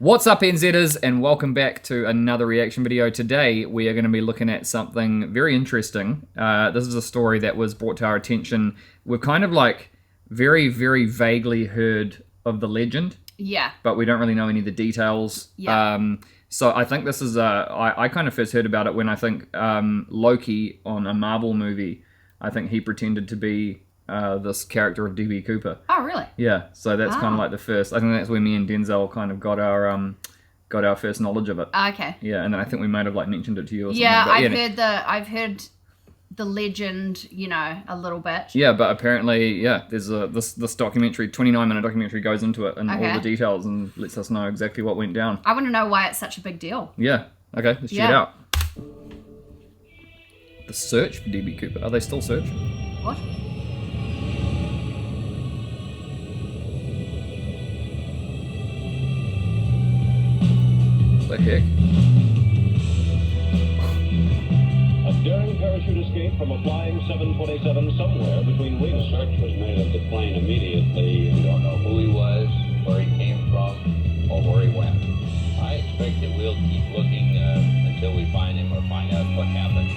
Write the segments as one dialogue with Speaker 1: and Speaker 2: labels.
Speaker 1: What's up, NZers, and welcome back to another reaction video. Today we are going to be looking at something very interesting. This is a story that was brought to our attention. We've kind of like very, very vaguely heard of the legend.
Speaker 2: Yeah.
Speaker 1: But we don't really know any of the details.
Speaker 2: Yeah.
Speaker 1: So I think this is I kind of first heard about it when I think Loki on a Marvel movie, I think he pretended to be this character of DB Cooper.
Speaker 2: Oh, really?
Speaker 1: Yeah, so that's kind of like the first. I think that's where me and Denzel kind of got our first knowledge of it.
Speaker 2: Okay.
Speaker 1: Yeah, and then I think we might have like mentioned it to you or something.
Speaker 2: Yeah,
Speaker 1: but
Speaker 2: I've heard the legend, you know, a little bit.
Speaker 1: Yeah, but apparently, there's this documentary, 29-minute documentary, goes into it and all the details and lets us know exactly what went down.
Speaker 2: I want to know why it's such a big deal.
Speaker 1: Yeah. Okay, let's check it out. The search for DB Cooper. Are they still searching?
Speaker 2: What?
Speaker 1: The heck?
Speaker 3: A daring parachute escape from a flying 727 somewhere between wings.
Speaker 4: A search was made of the plane immediately. We don't know who he was, where he came from, or where he went. I expect that we'll keep looking until we find him or find out what happened.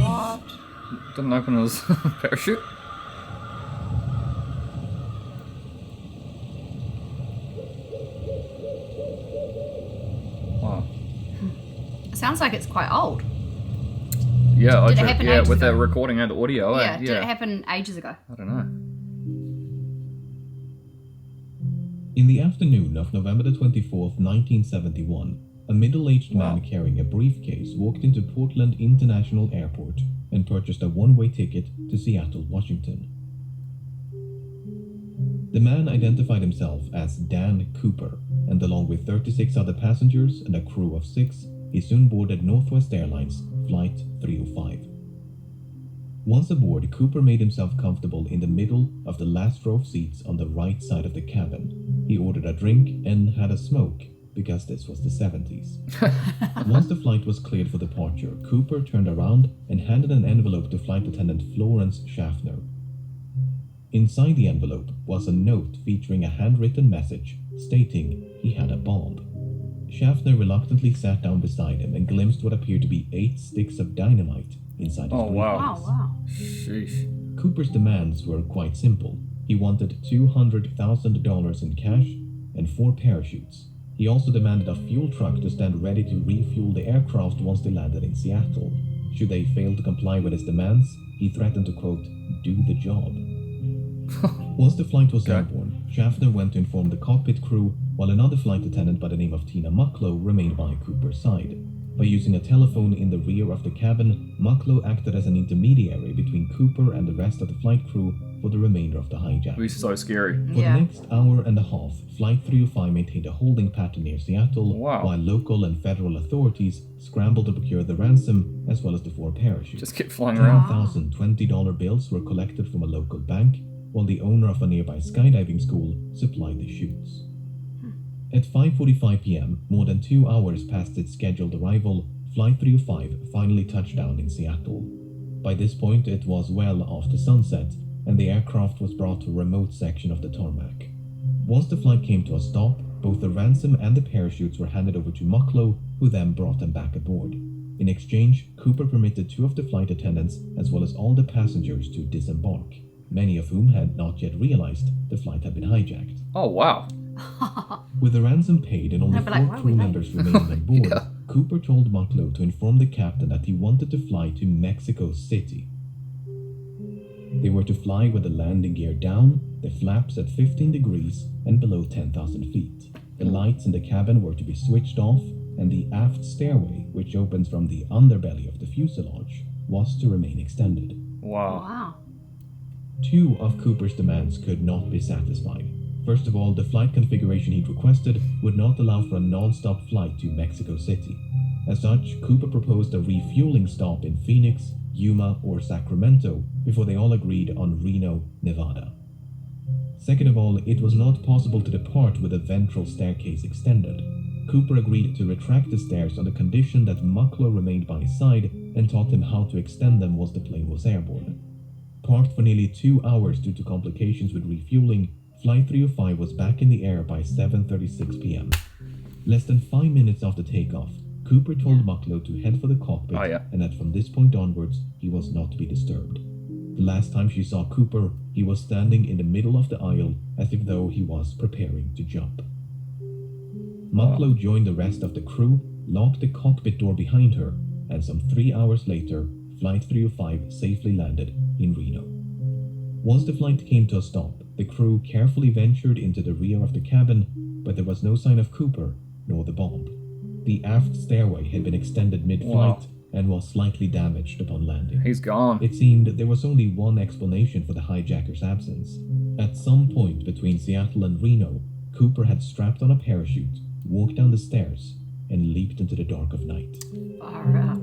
Speaker 2: What?
Speaker 1: Didn't open his parachute? Wow.
Speaker 2: Sounds like it's quite old.
Speaker 1: Yeah,
Speaker 2: Did it happen ages
Speaker 1: with
Speaker 2: ago?
Speaker 1: the recording and audio.
Speaker 2: Yeah, did it happen ages ago?
Speaker 1: I don't know.
Speaker 5: In the afternoon of November the 24th, 1971, a middle-aged man carrying a briefcase walked into Portland International Airport and purchased a one-way ticket to Seattle, Washington. The man identified himself as Dan Cooper, and along with 36 other passengers and a crew of 6, he soon boarded Northwest Airlines Flight 305. Once aboard, Cooper made himself comfortable in the middle of the last row of seats on the right side of the cabin. He ordered a drink and had a smoke, because this was the 70s. Once the flight was cleared for departure, Cooper turned around and handed an envelope to flight attendant Florence Schaffner. Inside the envelope was a note featuring a handwritten message stating he had a bomb. Schaffner reluctantly sat down beside him and glimpsed what appeared to be 8 sticks of dynamite inside his briefcase.
Speaker 2: Wow.
Speaker 1: Sheesh.
Speaker 5: Cooper's demands were quite simple. He wanted $200,000 in cash and 4 parachutes. He also demanded a fuel truck to stand ready to refuel the aircraft once they landed in Seattle. Should they fail to comply with his demands, he threatened to, quote, do the job. Once the flight was airborne, Schaffner went to inform the cockpit crew, while another flight attendant by the name of Tina Mucklow remained by Cooper's side. By using a telephone in the rear of the cabin, Mucklow acted as an intermediary between Cooper and the rest of the flight crew for the remainder of the hijack.
Speaker 1: It was so scary.
Speaker 5: For the next hour and a half, Flight 305 maintained a holding pattern near Seattle, while local and federal authorities scrambled to procure the ransom as well as the 4 parachutes.
Speaker 1: Just kept flying around.
Speaker 5: $10,020 bills were collected from a local bank, while the owner of a nearby skydiving school supplied the chutes. At 5:45 p.m., more than 2 hours past its scheduled arrival, Flight 305 finally touched down in Seattle. By this point, it was well after sunset, and the aircraft was brought to a remote section of the tarmac. Once the flight came to a stop, both the ransom and the parachutes were handed over to Mucklow, who then brought them back aboard. In exchange, Cooper permitted 2 of the flight attendants, as well as all the passengers, to disembark, many of whom had not yet realized the flight had been hijacked.
Speaker 1: Oh, wow.
Speaker 5: With the ransom paid and only 4 crew members remaining on board, Cooper told Mucklow to inform the captain that he wanted to fly to Mexico City. They were to fly with the landing gear down, the flaps at 15 degrees and below 10,000 feet. The lights in the cabin were to be switched off, and the aft stairway, which opens from the underbelly of the fuselage, was to remain extended.
Speaker 1: Wow.
Speaker 5: 2 of Cooper's demands could not be satisfied. First of all, the flight configuration he'd requested would not allow for a non-stop flight to Mexico City. As such, Cooper proposed a refueling stop in Phoenix, Yuma, or Sacramento before they all agreed on Reno, Nevada. Second of all, it was not possible to depart with the ventral staircase extended. Cooper agreed to retract the stairs on the condition that Mucklow remained by his side and taught him how to extend them once the plane was airborne. Parked for nearly 2 hours due to complications with refueling, Flight 305 was back in the air by 7:36 p.m. Less than 5 minutes after takeoff, Cooper told Mucklow to head for the cockpit and that from this point onwards, he was not to be disturbed. The last time she saw Cooper, he was standing in the middle of the aisle as if though he was preparing to jump. Mucklow joined the rest of the crew, locked the cockpit door behind her, and some 3 hours later, Flight 305 safely landed in Reno. Once the flight came to a stop, the crew carefully ventured into the rear of the cabin, but there was no sign of Cooper nor the bomb. The aft stairway had been extended mid-flight and was slightly damaged upon landing.
Speaker 1: He's gone.
Speaker 5: It seemed there was only one explanation for the hijacker's absence. At some point between Seattle and Reno, Cooper had strapped on a parachute, walked down the stairs, and leaped into the dark of night.
Speaker 2: Far out.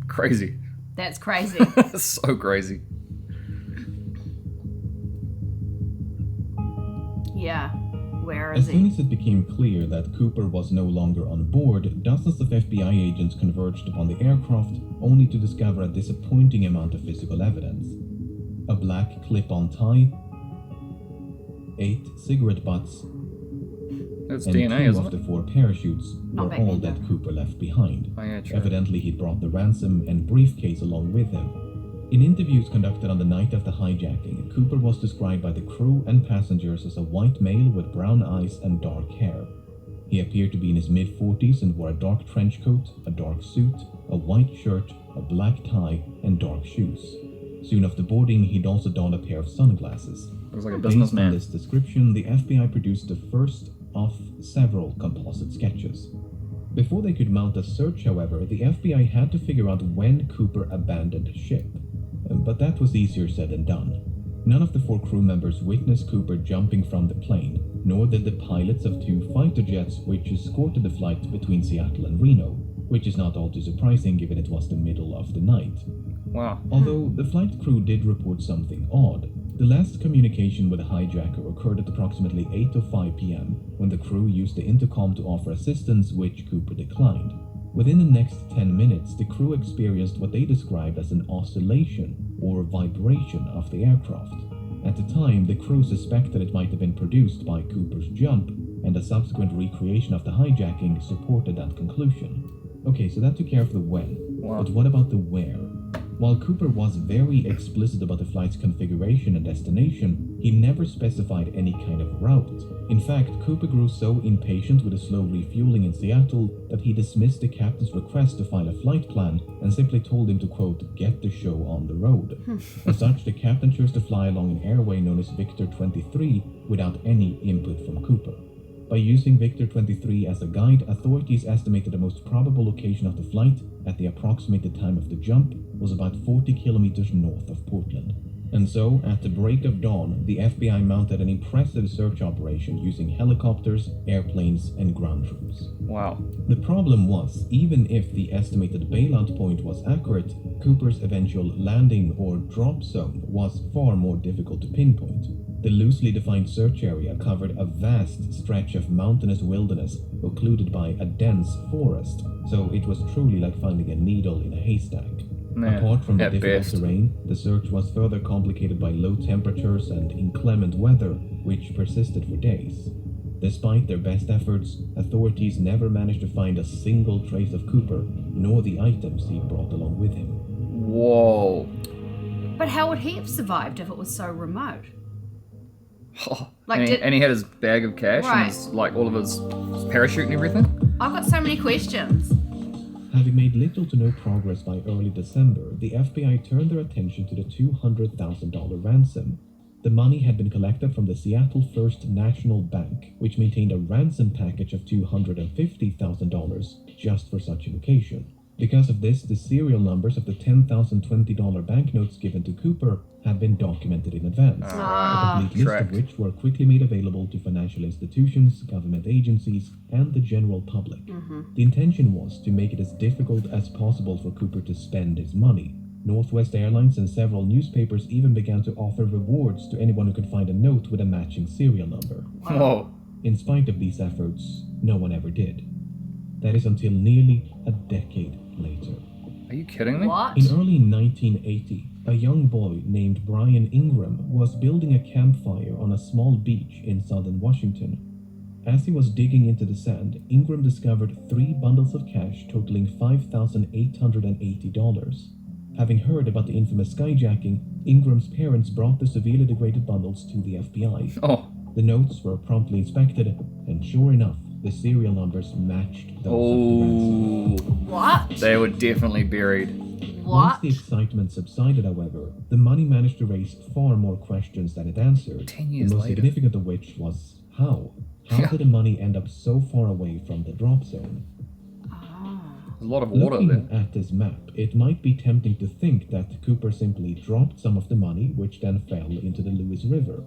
Speaker 1: Crazy.
Speaker 2: That's crazy.
Speaker 1: So crazy.
Speaker 2: Yeah. Where is
Speaker 5: As soon
Speaker 2: he?
Speaker 5: as it became clear that Cooper was no longer on board, dozens of FBI agents converged upon the aircraft, only to discover a disappointing amount of physical evidence. A black clip-on tie, 8 cigarette butts,
Speaker 1: That's
Speaker 5: and
Speaker 1: DNA,
Speaker 5: 2
Speaker 1: isn't
Speaker 5: of
Speaker 1: it?
Speaker 5: the 4 parachutes
Speaker 2: Not
Speaker 5: were
Speaker 2: back
Speaker 5: all
Speaker 2: then,
Speaker 5: that
Speaker 2: though.
Speaker 5: Cooper left behind.
Speaker 1: Oh, yeah, true.
Speaker 5: Evidently, he'd brought the ransom and briefcase along with him. In interviews conducted on the night of the hijacking, Cooper was described by the crew and passengers as a white male with brown eyes and dark hair. He appeared to be in his mid-40s and wore a dark trench coat, a dark suit, a white shirt, a black tie, and dark shoes. Soon after boarding, he'd also donned a pair of sunglasses.
Speaker 1: Looks like a
Speaker 5: Based on
Speaker 1: businessman.
Speaker 5: this description, the FBI produced the first of several composite sketches. Before they could mount a search, however, the FBI had to figure out when Cooper abandoned ship. But that was easier said than done. None of the 4 crew members witnessed Cooper jumping from the plane, nor did the pilots of 2 fighter jets which escorted the flight between Seattle and Reno, which is not all too surprising given it was the middle of the night.
Speaker 1: Wow.
Speaker 5: Although the flight crew did report something odd. The last communication with the hijacker occurred at approximately 8:05 p.m. when the crew used the intercom to offer assistance, which Cooper declined. Within the next 10 minutes, the crew experienced what they described as an oscillation or vibration of the aircraft. At the time, the crew suspected it might have been produced by Cooper's jump, and a subsequent recreation of the hijacking supported that conclusion. Okay, so that took care of the when.
Speaker 1: Wow.
Speaker 5: But what about the where? While Cooper was very explicit about the flight's configuration and destination, he never specified any kind of route. In fact, Cooper grew so impatient with the slow refueling in Seattle that he dismissed the captain's request to file a flight plan and simply told him to, quote, get the show on the road. As such, the captain chose to fly along an airway known as Victor 23 without any input from Cooper. By using Victor 23 as a guide, authorities estimated the most probable location of the flight at the approximated time of the jump was about 40 kilometers north of Portland. And so, at the break of dawn, the FBI mounted an impressive search operation using helicopters, airplanes, and ground troops.
Speaker 1: Wow.
Speaker 5: The problem was, even if the estimated bailout point was accurate, Cooper's eventual landing or drop zone was far more difficult to pinpoint. The loosely defined search area covered a vast stretch of mountainous wilderness occluded by a dense forest, so it was truly like finding a needle in a haystack.
Speaker 1: Man,
Speaker 5: Apart from the
Speaker 1: at
Speaker 5: difficult
Speaker 1: best.
Speaker 5: terrain, the search was further complicated by low temperatures and inclement weather, which persisted for days. Despite their best efforts, authorities never managed to find a single trace of Cooper, nor the items he brought along with him.
Speaker 1: Whoa.
Speaker 2: But how would he have survived if it was so remote?
Speaker 1: Like, and he had his bag of cash and his, like all of his parachute and everything?
Speaker 2: I've got so many questions.
Speaker 5: Having made little to no progress by early December, the FBI turned their attention to the $200,000 ransom. The money had been collected from the Seattle First National Bank, which maintained a ransom package of $250,000 just for such an occasion. Because of this, the serial numbers of the $10,020 banknotes given to Cooper had been documented in advance, a complete list of which were quickly made available to financial institutions, government agencies, and the general public. The intention was to make it as difficult as possible for Cooper to spend his money. Northwest Airlines and several newspapers even began to offer rewards to anyone who could find a note with a matching serial number.
Speaker 1: Whoa.
Speaker 5: In spite of these efforts, no one ever did. That is until nearly a decade later.
Speaker 1: Are you kidding me?
Speaker 2: What?
Speaker 5: In early 1980, a young boy named Brian Ingram was building a campfire on a small beach in southern Washington As he was digging into the sand, Ingram discovered 3 bundles of cash totaling $5,880. Having heard about the infamous skyjacking, Ingram's parents brought the severely degraded bundles to the FBI.
Speaker 1: Oh.
Speaker 5: The notes were promptly inspected, and sure enough, the serial numbers matched those of the ransom.
Speaker 2: What?
Speaker 1: They were definitely buried.
Speaker 5: Once
Speaker 2: What?
Speaker 5: the excitement subsided, however, the money managed to raise far more questions than it answered.
Speaker 1: 10 years
Speaker 5: the most
Speaker 1: later.
Speaker 5: significant of which was how? How did the money end up so far away from the drop zone?
Speaker 1: There's a lot of water
Speaker 5: Looking
Speaker 1: there.
Speaker 5: at this map, it might be tempting to think that Cooper simply dropped some of the money, which then fell into the Lewis River.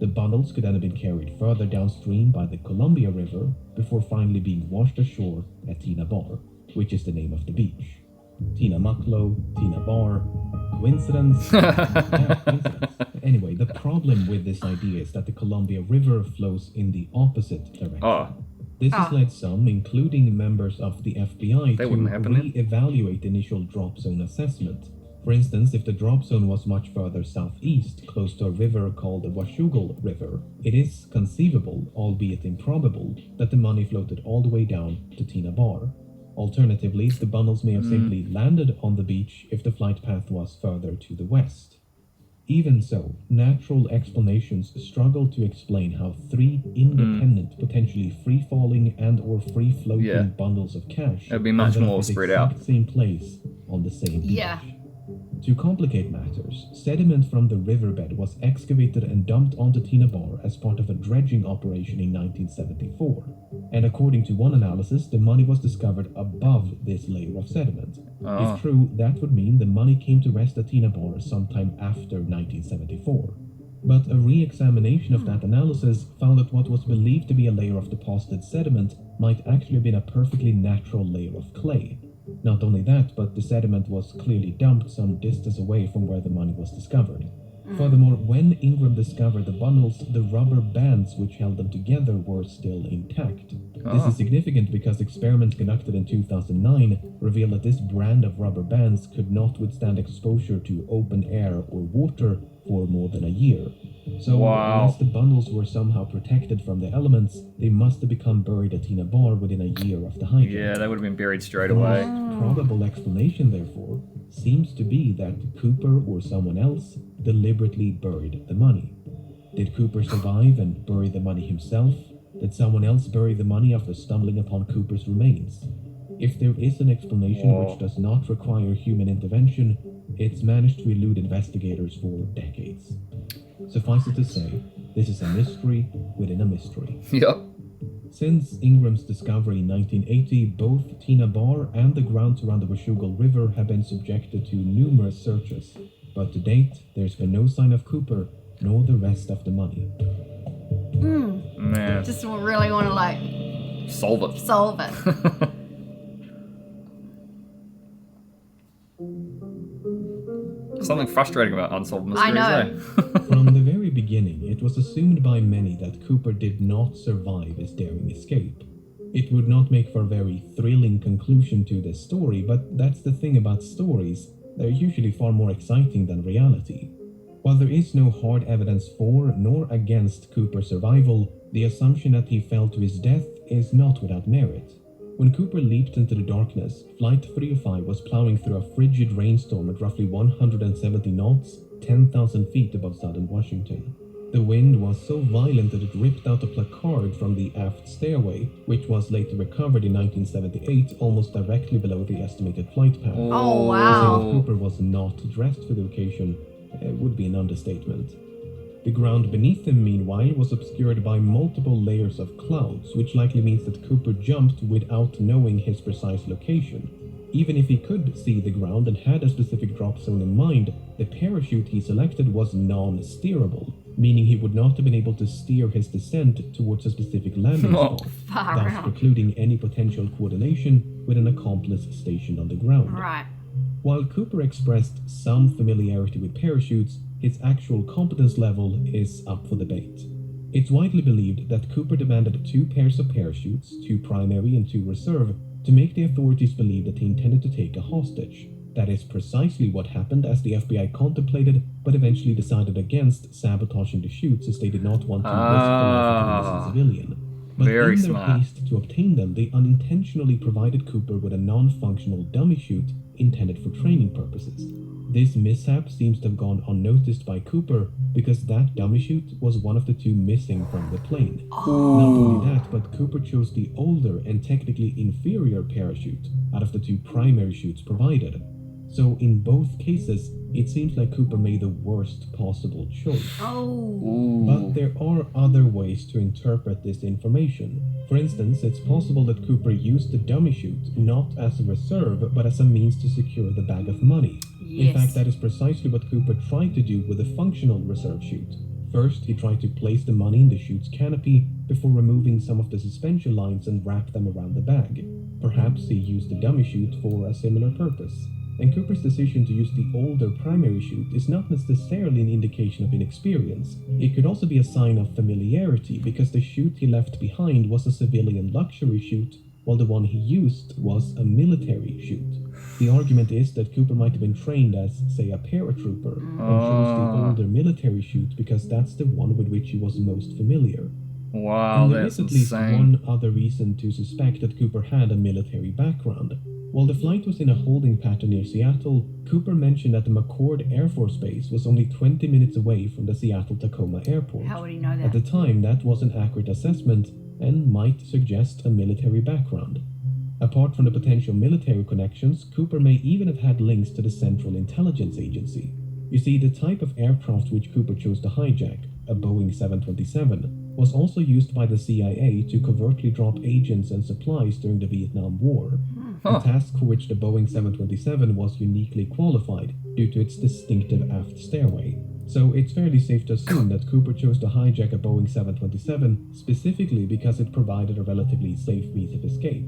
Speaker 5: The bundles could then have been carried further downstream by the Columbia River before finally being washed ashore at Tina Bar, which is the name of the beach. Tina Mucklow, Tina Bar. Coincidence? Yeah, coincidence. Anyway, the problem with this idea is that the Columbia River flows in the opposite direction.
Speaker 1: Oh.
Speaker 5: This has led some, including members of the FBI,
Speaker 1: That
Speaker 5: to
Speaker 1: wouldn't happen then.
Speaker 5: re-evaluate the initial drop zone assessment. For instance, if the drop zone was much further southeast, close to a river called the Washougal River, it is conceivable, albeit improbable, that the money floated all the way down to Tina Bar. Alternatively, the bundles may have simply landed on the beach if the flight path was further to the west. Even so, natural explanations struggle to explain how 3 independent, potentially free-falling and or free-floating
Speaker 1: Yeah.
Speaker 5: bundles of cash
Speaker 1: It'd be much
Speaker 5: ended up
Speaker 1: more
Speaker 5: at the
Speaker 1: spread
Speaker 5: exact
Speaker 1: out.
Speaker 5: same place on the same beach.
Speaker 2: Yeah.
Speaker 5: To complicate matters, sediment from the riverbed was excavated and dumped onto Tina Bar as part of a dredging operation in 1974. And according to one analysis, the money was discovered above this layer of sediment.
Speaker 1: Oh.
Speaker 5: If true, that would mean the money came to rest at Tina Bar sometime after 1974. But a re-examination of that analysis found that what was believed to be a layer of deposited sediment might actually have been a perfectly natural layer of clay. Not only that, but the sediment was clearly dumped some distance away from where the money was discovered. Furthermore, when Ingram discovered the bundles, the rubber bands which held them together were still intact. This is significant because experiments conducted in 2009 revealed that this brand of rubber bands could not withstand exposure to open air or water for more than a year. So,
Speaker 1: Wow.
Speaker 5: unless the bundles were somehow protected from the elements, they must have become buried at Tina Bar within a year of the hijack.
Speaker 1: Yeah, they would have been buried straight
Speaker 5: The
Speaker 1: away.
Speaker 5: most probable explanation, therefore, seems to be that Cooper or someone else deliberately buried the money. Did Cooper survive and bury the money himself? Did someone else bury the money after stumbling upon Cooper's remains? If there is an explanation which does not require human intervention, it's managed to elude investigators for decades. Suffice it to say, this is a mystery within a mystery.
Speaker 1: Yep.
Speaker 5: Since Ingram's discovery in 1980, both Tina Bar and the grounds around the Washougal River have been subjected to numerous searches, but to date, there's been no sign of Cooper, nor the rest of the money.
Speaker 1: Man.
Speaker 2: Just really want to like
Speaker 1: Solve it.
Speaker 2: solve it.
Speaker 1: Something frustrating about unsolved
Speaker 2: I
Speaker 1: mysteries,
Speaker 2: know.
Speaker 1: eh?
Speaker 5: From the very beginning, it was assumed by many that Cooper did not survive his daring escape. It would not make for a very thrilling conclusion to this story, but that's the thing about stories. They're usually far more exciting than reality. While there is no hard evidence for nor against Cooper's survival, the assumption that he fell to his death is not without merit. When Cooper leaped into the darkness, Flight 305 was plowing through a frigid rainstorm at roughly 170 knots, 10,000 feet above southern Washington. The wind was so violent that it ripped out a placard from the aft stairway, which was later recovered in 1978 almost directly below the estimated flight path.
Speaker 2: Oh,
Speaker 5: To
Speaker 2: wow.
Speaker 5: say that Cooper was not dressed for the occasion would be an understatement. The ground beneath him, meanwhile, was obscured by multiple layers of clouds, which likely means that Cooper jumped without knowing his precise location. Even if he could see the ground and had a specific drop zone in mind, the parachute he selected was non-steerable, meaning he would not have been able to steer his descent towards a specific landing spot,
Speaker 2: Far
Speaker 5: thus
Speaker 2: out.
Speaker 5: precluding any potential coordination with an accomplice stationed on the ground.
Speaker 2: Right.
Speaker 5: While Cooper expressed some familiarity with parachutes, his actual competence level is up for debate. It's widely believed that Cooper demanded 2 pairs of parachutes, 2 primary and 2 reserve, to make the authorities believe that he intended to take a hostage. That is precisely what happened, as the FBI contemplated, but eventually decided against sabotaging the chutes as they did not want to risk the life of an innocent civilian. But
Speaker 1: Very
Speaker 5: in their
Speaker 1: smart.
Speaker 5: haste to obtain them, they unintentionally provided Cooper with a non-functional dummy chute intended for training purposes. This mishap seems to have gone unnoticed by Cooper because that dummy chute was one of the two missing from the plane. Not only that, but Cooper chose the older and technically inferior parachute out of the two primary chutes provided. So in both cases, it seems like Cooper made the worst possible choice.
Speaker 2: Oh.
Speaker 5: But there are other ways to interpret this information. For instance, it's possible that Cooper used the dummy chute not as a reserve, but as a means to secure the bag of money. In
Speaker 2: Yes.
Speaker 5: fact, that is precisely what Cooper tried to do with the functional reserve chute. First, he tried to place the money in the chute's canopy before removing some of the suspension lines and wrap them around the bag. Perhaps he used the dummy chute for a similar purpose. And Cooper's decision to use the older primary chute is not necessarily an indication of inexperience. It could also be a sign of familiarity, because the chute he left behind was a civilian luxury chute, while the one he used was a military chute. The argument is that Cooper might have been trained as, say, a paratrooper, and chose the older military chute because that's the one with which he was most familiar.
Speaker 1: Wow,
Speaker 5: And there
Speaker 1: that's
Speaker 5: is at least
Speaker 1: insane.
Speaker 5: one other reason to suspect that Cooper had a military background. While the flight was in a holding pattern near Seattle, Cooper mentioned that the McCord Air Force Base was only 20 minutes away from the Seattle-Tacoma airport.
Speaker 2: How would he know
Speaker 5: At the
Speaker 2: that?
Speaker 5: time, that was an accurate assessment and might suggest a military background. Apart from the potential military connections, Cooper may even have had links to the Central Intelligence Agency. You see, the type of aircraft which Cooper chose to hijack, a Boeing 727, was also used by the CIA to covertly drop agents and supplies during the Vietnam War. A task for which the Boeing 727 was uniquely qualified due to its distinctive aft stairway. So it's fairly safe to assume that Cooper chose to hijack a Boeing 727 specifically because it provided a relatively safe means of escape.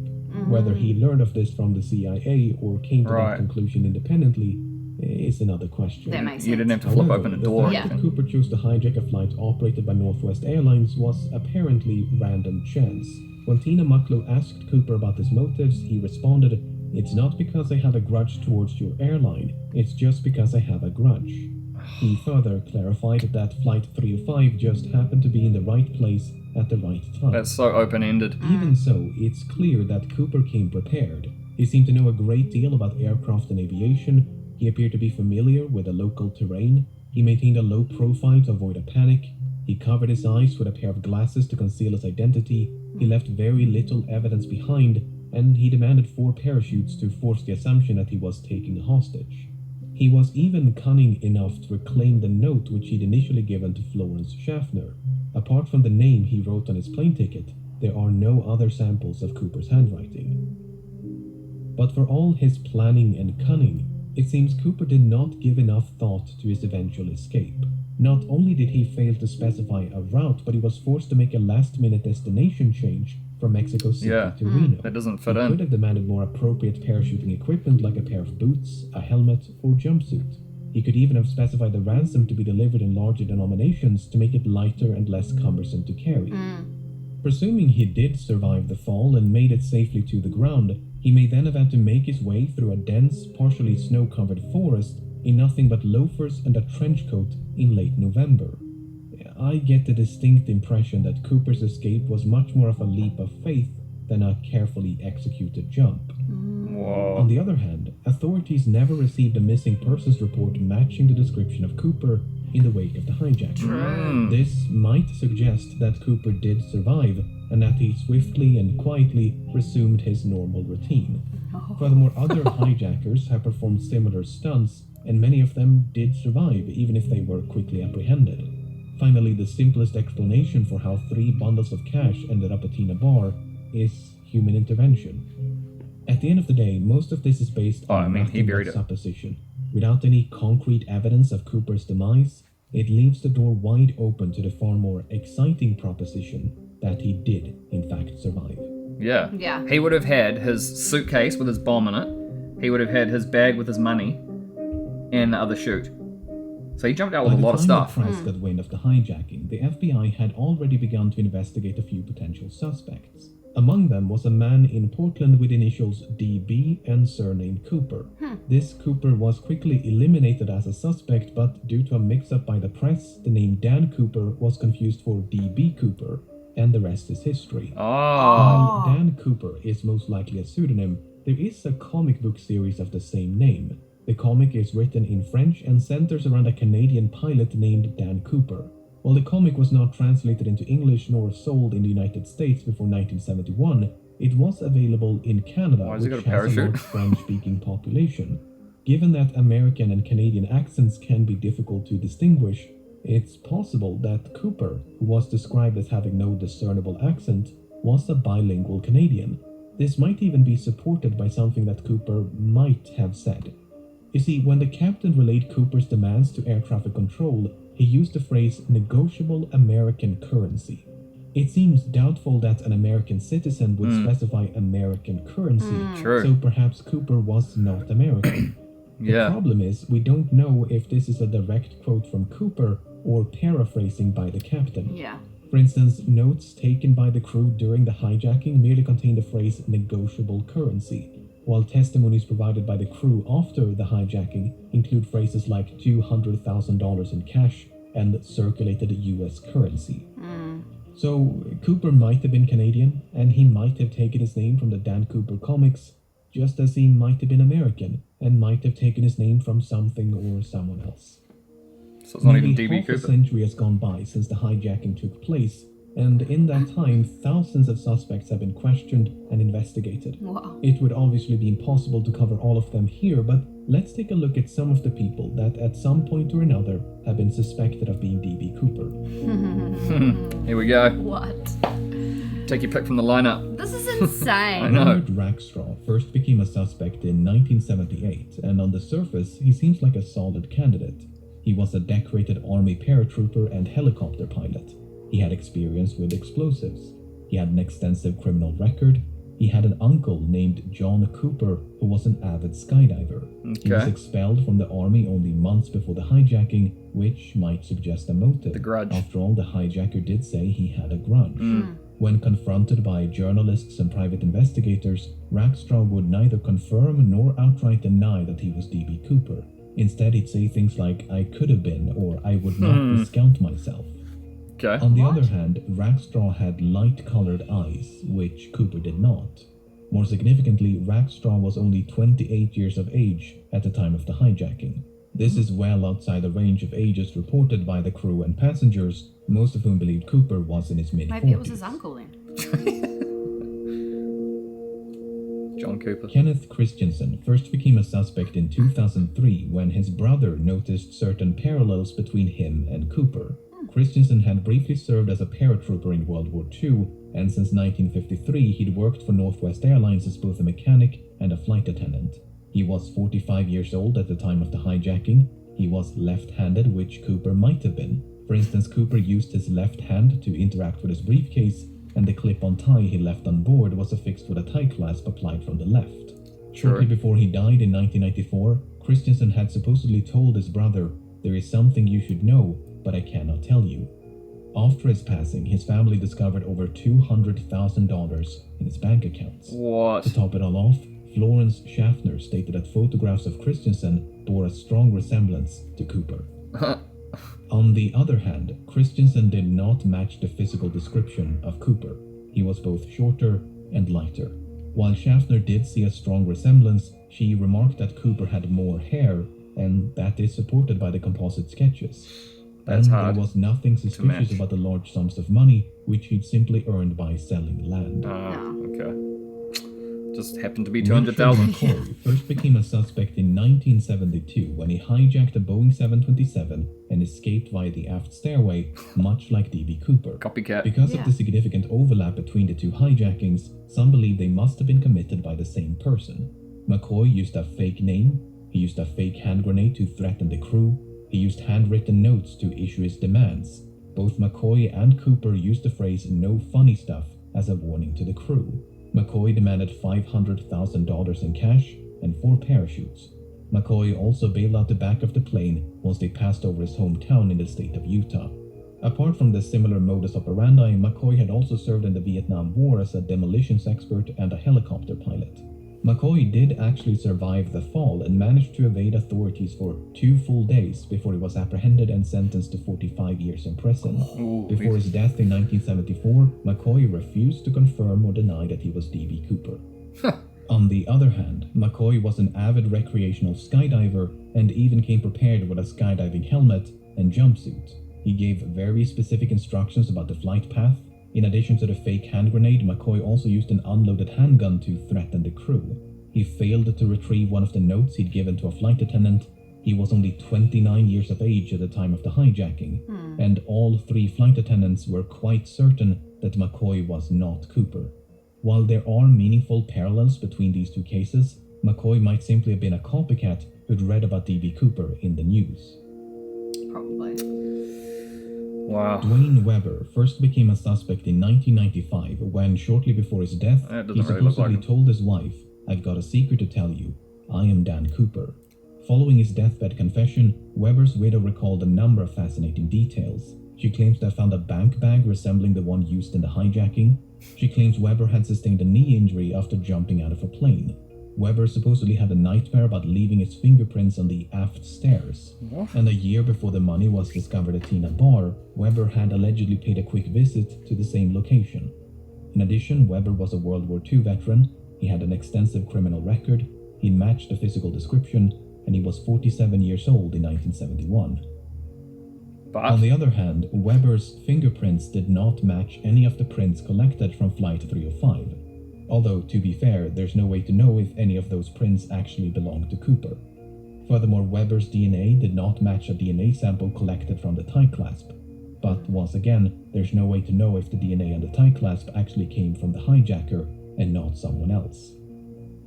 Speaker 5: Whether he learned of this from the CIA or came to
Speaker 1: Right.
Speaker 5: that conclusion independently is another question.
Speaker 2: That makes
Speaker 1: You
Speaker 2: sense.
Speaker 1: didn't have to flip
Speaker 5: However,
Speaker 1: open a
Speaker 5: the
Speaker 1: door. or
Speaker 5: fact that
Speaker 1: anything.
Speaker 5: Cooper chose to hijack a flight operated by Northwest Airlines was apparently random chance. When Tina Mucklow asked Cooper about his motives, he responded, "It's not because I have a grudge towards your airline, it's just because I have a grudge." He further clarified that Flight 305 just happened to be in the right place at the right time.
Speaker 1: That's so open-ended.
Speaker 5: Even so, it's clear that Cooper came prepared. He seemed to know a great deal about aircraft and aviation. He appeared to be familiar with the local terrain. He maintained a low profile to avoid a panic. He covered his eyes with a pair of glasses to conceal his identity. He left very little evidence behind, and he demanded 4 parachutes to force the assumption that he was taking a hostage. He was even cunning enough to reclaim the note which he'd initially given to Florence Schaffner. Apart from the name he wrote on his plane ticket, there are no other samples of Cooper's handwriting. But for all his planning and cunning, it seems Cooper did not give enough thought to his eventual escape. Not only did he fail to specify a route, but he was forced to make a last-minute destination change from Mexico City to Reno.
Speaker 1: That doesn't
Speaker 5: He
Speaker 1: fit
Speaker 5: could
Speaker 1: in.
Speaker 5: have demanded more appropriate parachuting equipment like a pair of boots, a helmet, or jumpsuit. He could even have specified the ransom to be delivered in larger denominations to make it lighter and less cumbersome to carry. Presuming he did survive the fall and made it safely to the ground, he may then have had to make his way through a dense, partially snow-covered forest in nothing but loafers and a trench coat in late November. I get the distinct impression that Cooper's escape was much more of a leap of faith than a carefully executed jump.
Speaker 1: Whoa.
Speaker 5: On the other hand, authorities never received a missing persons report matching the description of Cooper in the wake of the hijacking. This might suggest that Cooper did survive and that he swiftly and quietly resumed his normal routine. Furthermore, other hijackers have performed similar stunts, and many of them did survive, even if they were quickly apprehended. Finally, the simplest explanation for how 3 bundles of cash ended up at Tina Bar is human intervention. At the end of the day, most of this is based on
Speaker 1: he
Speaker 5: nothing
Speaker 1: buried
Speaker 5: but
Speaker 1: it.
Speaker 5: supposition. Without any concrete evidence of Cooper's demise, it leaves the door wide open to the far more exciting proposition that he did, in fact, survive.
Speaker 1: Yeah.
Speaker 2: Yeah.
Speaker 1: He would have had his suitcase with his bomb in it. He would have had his bag with his money and the other chute. So he jumped out with a lot of stuff.
Speaker 5: By the time the press got wind of the hijacking, the FBI had already begun to investigate a few potential suspects. Among them was a man in Portland with initials DB and surname Cooper. This Cooper was quickly eliminated as a suspect, but due to a mix-up by the press, the name Dan Cooper was confused for DB Cooper, and the rest is history.
Speaker 1: Oh.
Speaker 5: While Dan Cooper is most likely a pseudonym, there is a comic book series of the same name. The comic is written in French and centers around a Canadian pilot named Dan Cooper. While the comic was not translated into English nor sold in the United States before 1971, it was available in Canada,
Speaker 1: Why has he
Speaker 5: which
Speaker 1: got a
Speaker 5: has a
Speaker 1: parachute?
Speaker 5: large French-speaking population. Given that American and Canadian accents can be difficult to distinguish, it's possible that Cooper, who was described as having no discernible accent, was a bilingual Canadian. This might even be supported by something that Cooper might have said. You see, when the captain relayed Cooper's demands to air traffic control, he used the phrase negotiable American currency. It seems doubtful that an American citizen would specify American currency,
Speaker 1: True.
Speaker 5: so perhaps Cooper was not American. The
Speaker 1: Yeah.
Speaker 5: problem is, we don't know if this is a direct quote from Cooper or paraphrasing by the captain.
Speaker 2: Yeah.
Speaker 5: For instance, notes taken by the crew during the hijacking merely contain the phrase negotiable currency, while testimonies provided by the crew after the hijacking include phrases like $200,000 in cash and circulated US currency. So Cooper might have been Canadian, and he might have taken his name from the Dan Cooper comics, just as he might have been American, and might have taken his name from something or someone else.
Speaker 1: So it's not
Speaker 5: Nearly
Speaker 1: even DB
Speaker 5: half a
Speaker 1: Cooper.
Speaker 5: century has gone by since the hijacking took place, and in that time, thousands of suspects have been questioned and investigated.
Speaker 2: Wow.
Speaker 5: It would obviously be impossible to cover all of them here, but let's take a look at some of the people that at some point or another have been suspected of being DB Cooper.
Speaker 1: Here we go.
Speaker 2: What?
Speaker 1: Take your pick from the lineup.
Speaker 2: This is insane.
Speaker 1: I know.
Speaker 5: Leonard Rackstraw first became a suspect in 1978, and on the surface, he seems like a solid candidate. He was a decorated Army paratrooper and helicopter pilot. He had experience with explosives. He had an extensive criminal record. He had an uncle named John Cooper who was an avid skydiver. He was
Speaker 1: Okay.
Speaker 5: expelled from the army only months before the hijacking, which might suggest a motive.
Speaker 1: The grudge.
Speaker 5: After all, the hijacker did say he had a grudge. When confronted by journalists and private investigators, Rackstraw would neither confirm nor outright deny that he was DB Cooper. Instead, he'd say things like, "I could have been," or "I would not discount myself."
Speaker 1: Okay.
Speaker 5: On the other hand, Rackstraw had light-colored eyes, which Cooper did not. More significantly, Rackstraw was only 28 years of age at the time of the hijacking. This is well outside the range of ages reported by the crew and passengers, most of whom believed Cooper was in his mid-40s.
Speaker 2: Maybe it was his uncle then.
Speaker 1: John Cooper.
Speaker 5: Kenneth Christensen first became a suspect in 2003 when his brother noticed certain parallels between him and Cooper. Christensen had briefly served as a paratrooper in World War II, and since 1953 he'd worked for Northwest Airlines as both a mechanic and a flight attendant. He was 45 years old at the time of the hijacking. He was left-handed, which Cooper might have been. For instance, Cooper used his left hand to interact with his briefcase, and the clip-on tie he left on board was affixed with a tie clasp applied from the left. Shortly before he died in 1994, Christensen had supposedly told his brother, "There is something you should know, but I cannot tell you." After his passing, his family discovered over $200,000 in his bank accounts.
Speaker 1: What?
Speaker 5: To top it all off, Florence Schaffner stated that photographs of Christensen bore a strong resemblance to Cooper. On the other hand, Christensen did not match the physical description of Cooper. He was both shorter and lighter. While Schaffner did see a strong resemblance, she remarked that Cooper had more hair, and that is supported by the composite sketches.
Speaker 1: That's
Speaker 5: And
Speaker 1: hard
Speaker 5: there was nothing suspicious
Speaker 1: match.
Speaker 5: about the large sums of money, which he'd simply earned by selling land.
Speaker 1: Okay. Just happened to be
Speaker 5: Richard
Speaker 1: 200,000.
Speaker 5: McCoy first became a suspect in 1972 when he hijacked a Boeing 727 and escaped via the aft stairway, much like DB Cooper.
Speaker 1: Copycat.
Speaker 5: Because
Speaker 2: Yeah.
Speaker 5: of the significant overlap between the two hijackings, some believe they must have been committed by the same person. McCoy used a fake name, he used a fake hand grenade to threaten the crew, he used handwritten notes to issue his demands. Both McCoy and Cooper used the phrase "no funny stuff" as a warning to the crew. McCoy demanded $500,000 in cash and 4 parachutes. McCoy also bailed out the back of the plane once they passed over his hometown in the state of Utah. Apart from the similar modus operandi, McCoy had also served in the Vietnam War as a demolitions expert and a helicopter pilot. McCoy did actually survive the fall and managed to evade authorities for 2 full days before he was apprehended and sentenced to 45 years in prison. Before his death in 1974, McCoy refused to confirm or deny that he was D.B. Cooper. On the other hand, McCoy was an avid recreational skydiver and even came prepared with a skydiving helmet and jumpsuit. He gave very specific instructions about the flight path. In addition to the fake hand grenade, McCoy also used an unloaded handgun to threaten the crew. He failed to retrieve one of the notes he'd given to a flight attendant. He was only 29 years of age at the time of the hijacking, and all 3 flight attendants were quite certain that McCoy was not Cooper. While there are meaningful parallels between these 2 cases, McCoy might simply have been a copycat who'd read about D.B. Cooper in the news.
Speaker 2: Probably.
Speaker 1: Wow.
Speaker 5: Dwayne Weber first became a suspect in 1995 when, shortly before his death,
Speaker 1: That doesn't
Speaker 5: he
Speaker 1: really look
Speaker 5: supposedly
Speaker 1: like him.
Speaker 5: told his wife, "I've got a secret to tell you. I am Dan Cooper." Following his deathbed confession, Weber's widow recalled a number of fascinating details. She claims to have found a bank bag resembling the one used in the hijacking. She claims Weber had sustained a knee injury after jumping out of a plane. Weber supposedly had a nightmare about leaving his fingerprints on the aft stairs. And a year before the money was discovered at Tina Bar, Weber had allegedly paid a quick visit to the same location. In addition, Weber was a World War II veteran, he had an extensive criminal record, he matched the physical description, and he was 47 years old in 1971. On
Speaker 1: But
Speaker 5: the other hand, Weber's fingerprints did not match any of the prints collected from Flight 305. Although, to be fair, there's no way to know if any of those prints actually belonged to Cooper. Furthermore, Weber's DNA did not match a DNA sample collected from the tie clasp. But once again, there's no way to know if the DNA on the tie clasp actually came from the hijacker and not someone else.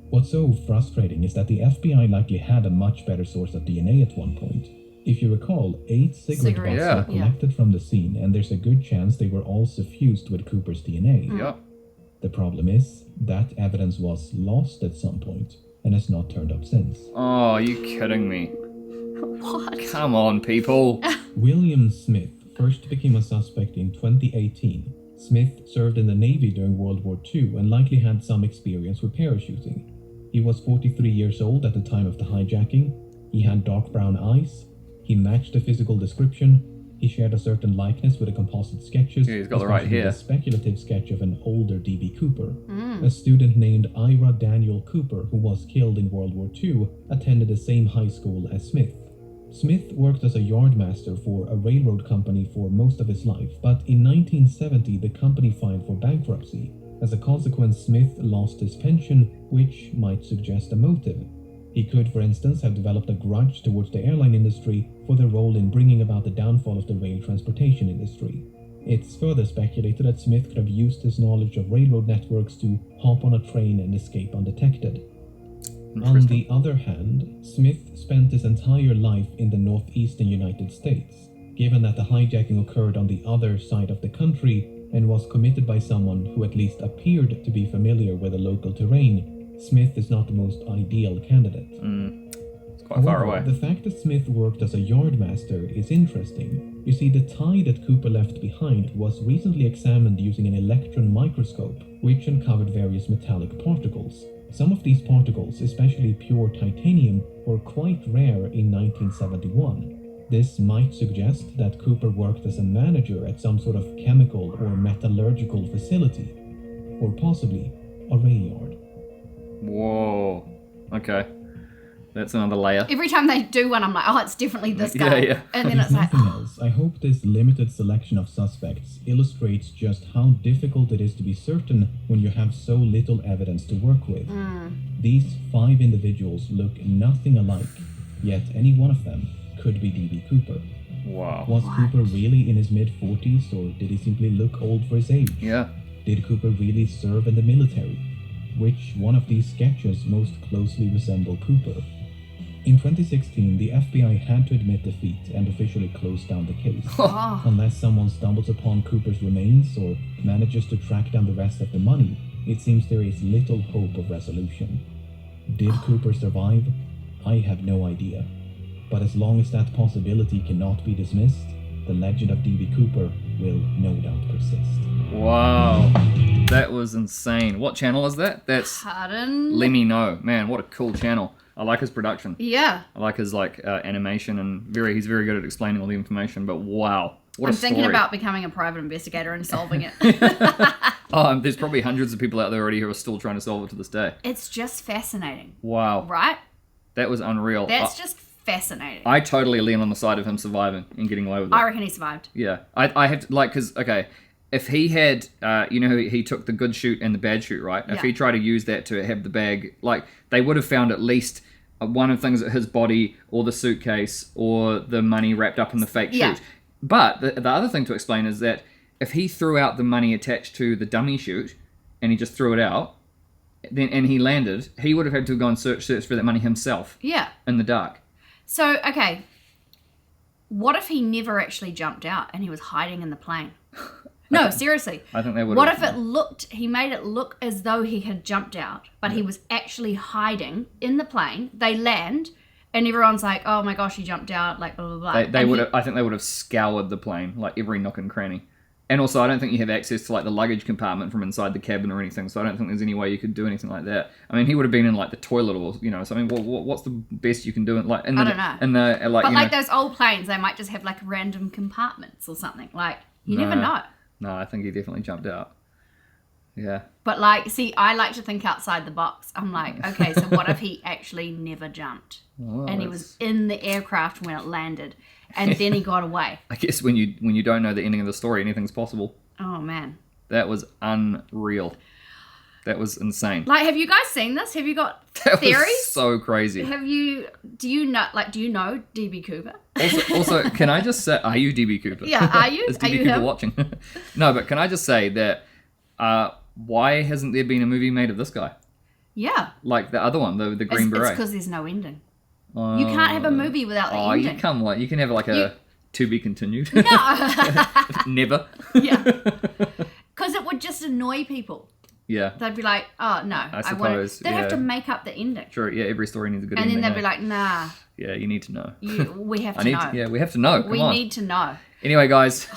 Speaker 5: What's so frustrating is that the FBI likely had a much better source of DNA at one point. If you recall, 8 cigarette butts
Speaker 1: Yeah.
Speaker 5: were collected from the scene, and there's a good chance they were all suffused with Cooper's DNA.
Speaker 1: yeah.
Speaker 5: The problem is, that evidence was lost at some point, and has not turned up since.
Speaker 1: Oh, are you kidding me?
Speaker 2: What?
Speaker 1: Come on, people.
Speaker 5: William Smith first became a suspect in 2018. Smith served in the Navy during World War II and likely had some experience with parachuting. He was 43 years old at the time of the hijacking. He had dark brown eyes. He matched the physical description. He shared a certain likeness with the composite sketches.
Speaker 1: Yeah, he's got the right
Speaker 5: especially
Speaker 1: hair.
Speaker 5: The speculative sketch of an older D.B. Cooper. A student named Ira Daniel Cooper, who was killed in World War II, attended the same high school as Smith. Smith worked as a yardmaster for a railroad company for most of his life, but in 1970 the company filed for bankruptcy. As a consequence, Smith lost his pension, which might suggest a motive. He could, for instance, have developed a grudge towards the airline industry for their role in bringing about the downfall of the rail transportation industry. It's further speculated that Smith could have used his knowledge of railroad networks to hop on a train and escape undetected. On the other hand, Smith spent his entire life in the northeastern United States. Given that the hijacking occurred on the other side of the country and was committed by someone who at least appeared to be familiar with the local terrain, Smith is not the most ideal candidate.
Speaker 1: It's quite far away.
Speaker 5: The fact that Smith worked as a yardmaster is interesting. You see, the tie that Cooper left behind was recently examined using an electron microscope, which uncovered various metallic particles. Some of these particles, especially pure titanium, were quite rare in 1971. This might suggest that Cooper worked as a manager at some sort of chemical or metallurgical facility, or possibly a rail yard.
Speaker 1: Whoa. Okay. That's another layer.
Speaker 2: Every time they do one, I'm like, oh, it's definitely this
Speaker 1: Yeah,
Speaker 2: guy.
Speaker 1: yeah.
Speaker 2: And then
Speaker 5: If
Speaker 2: it's like,
Speaker 5: nothing else, I hope this limited selection of suspects illustrates just how difficult it is to be certain when you have so little evidence to work with. These 5 individuals look nothing alike, yet any one of them could be D.B. Cooper.
Speaker 1: Wow.
Speaker 5: Was Cooper really in his mid-40s, or did he simply look old for his age?
Speaker 1: Yeah.
Speaker 5: Did Cooper really serve in the military? Which one of these sketches most closely resemble Cooper? In 2016, the FBI had to admit defeat and officially close down the case.
Speaker 2: oh,
Speaker 5: Unless someone stumbles upon Cooper's remains or manages to track down the rest of the money, it seems there is little hope of resolution. Did Cooper survive? I have no idea. But as long as that possibility cannot be dismissed, the legend of D.B. Cooper will no doubt persist.
Speaker 1: Wow. That was insane. What channel is that? That's
Speaker 2: Pardon?
Speaker 1: Let Me Know. Man, what a cool channel. I like his production.
Speaker 2: Yeah.
Speaker 1: I like his animation, and he's very good at explaining all the information. But wow, what
Speaker 2: I'm
Speaker 1: a story.
Speaker 2: thinking about becoming a private investigator and solving it.
Speaker 1: There's probably hundreds of people out there already who are still trying to solve it to this day.
Speaker 2: It's just fascinating.
Speaker 1: Wow.
Speaker 2: Right?
Speaker 1: That was unreal.
Speaker 2: That's just fascinating.
Speaker 1: I totally lean on the side of him surviving and getting away with it.
Speaker 2: I reckon he survived.
Speaker 1: Yeah. I have to, because, okay, if he had, he took the good chute and the bad chute, right? If
Speaker 2: Yeah.
Speaker 1: he tried to use that to have the bag, they would have found at least one of the things at his body or the suitcase or the money wrapped up in the fake chute.
Speaker 2: Yeah.
Speaker 1: But the other thing to explain is that if he threw out the money attached to the dummy chute and he just threw it out, and he landed, he would have had to go and search for that money himself
Speaker 2: Yeah.
Speaker 1: in the dark.
Speaker 2: So, okay. What if he never actually jumped out and he was hiding in the plane? No, seriously.
Speaker 1: I think they would
Speaker 2: What
Speaker 1: have.
Speaker 2: if he made it look as though he had jumped out, but he was actually hiding in the plane. They land, and everyone's like, oh my gosh, he jumped out, like, blah, blah, blah.
Speaker 1: I think they would have scoured the plane, like every nook and cranny. And also, I don't think you have access to, the luggage compartment from inside the cabin or anything, so I don't think there's any way you could do anything like that. I mean, he would have been in, the toilet or, so, I mean, what's the best you can do? I don't know.
Speaker 2: But, those old planes, they might just have, random compartments or something. You never know.
Speaker 1: No, I think he definitely jumped out. Yeah.
Speaker 2: But, I like to think outside the box. I'm like, okay, so what if he actually never jumped? And he was in the aircraft when it landed, and then he got away.
Speaker 1: I guess when you don't know the ending of the story, anything's possible.
Speaker 2: Oh, man.
Speaker 1: That was unreal. That was insane.
Speaker 2: Have you guys seen this? Have you got
Speaker 1: That
Speaker 2: theories?
Speaker 1: was so crazy.
Speaker 2: Do you know DB Cooper?
Speaker 1: Also, can I just say, are you DB Cooper?
Speaker 2: Yeah, are you?
Speaker 1: Is
Speaker 2: Are
Speaker 1: DB
Speaker 2: you
Speaker 1: Cooper
Speaker 2: him?
Speaker 1: watching? No, but can I just say that, why hasn't there been a movie made of this guy?
Speaker 2: Yeah.
Speaker 1: Like the other one, the Green Beret.
Speaker 2: It's because there's no ending. You can't have a movie without the ending.
Speaker 1: You can have a to be continued.
Speaker 2: No.
Speaker 1: Never.
Speaker 2: Yeah. Because it would just annoy people.
Speaker 1: Yeah.
Speaker 2: They'd be like, oh, no.
Speaker 1: I suppose,
Speaker 2: They'd have to make up the ending.
Speaker 1: Sure, yeah, every story needs a good
Speaker 2: And
Speaker 1: ending.
Speaker 2: then they'd be like, nah.
Speaker 1: Yeah, you need to know.
Speaker 2: We have to know.
Speaker 1: Yeah, we have to know. Come
Speaker 2: we
Speaker 1: on.
Speaker 2: need to know.
Speaker 1: Anyway, guys,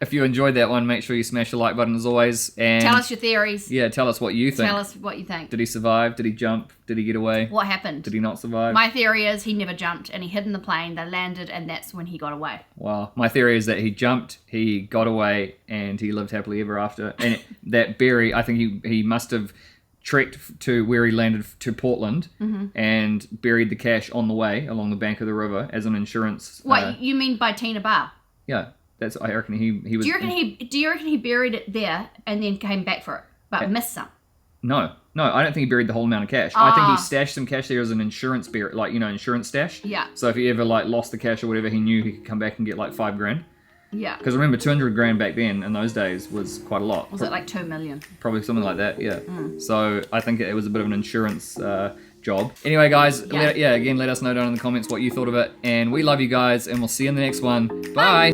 Speaker 1: if you enjoyed that one, make sure you smash the like button as always. And
Speaker 2: Tell us your theories.
Speaker 1: Yeah, tell us what you think.
Speaker 2: Tell us what you think.
Speaker 1: Did he survive? Did he jump? Did he get away?
Speaker 2: What happened?
Speaker 1: Did he not survive?
Speaker 2: My theory is he never jumped and he hid in the plane. They landed and that's when he got away.
Speaker 1: Wow. My theory is that he jumped, he got away, and he lived happily ever after. And that Barry, I think he must have trekked to where he landed to Portland and buried the cash on the way along the bank of the river as an insurance.
Speaker 2: What, you mean by Tina Bar?
Speaker 1: Yeah. I reckon he was.
Speaker 2: Do you reckon he buried it there and then came back for it, but missed some?
Speaker 1: No, I don't think he buried the whole amount of cash. I think he stashed some cash there as an insurance insurance stash.
Speaker 2: Yeah.
Speaker 1: So if he ever lost the cash or whatever, he knew he could come back and get $5,000.
Speaker 2: Yeah.
Speaker 1: Because remember, $200,000 back then in those days was quite a lot.
Speaker 2: Was it like 2 million?
Speaker 1: Probably something like that. Yeah. So I think it was a bit of an insurance job. Anyway, guys,
Speaker 2: Yeah.
Speaker 1: again, let us know down in the comments what you thought of it, and we love you guys, and we'll see you in the next one. Bye.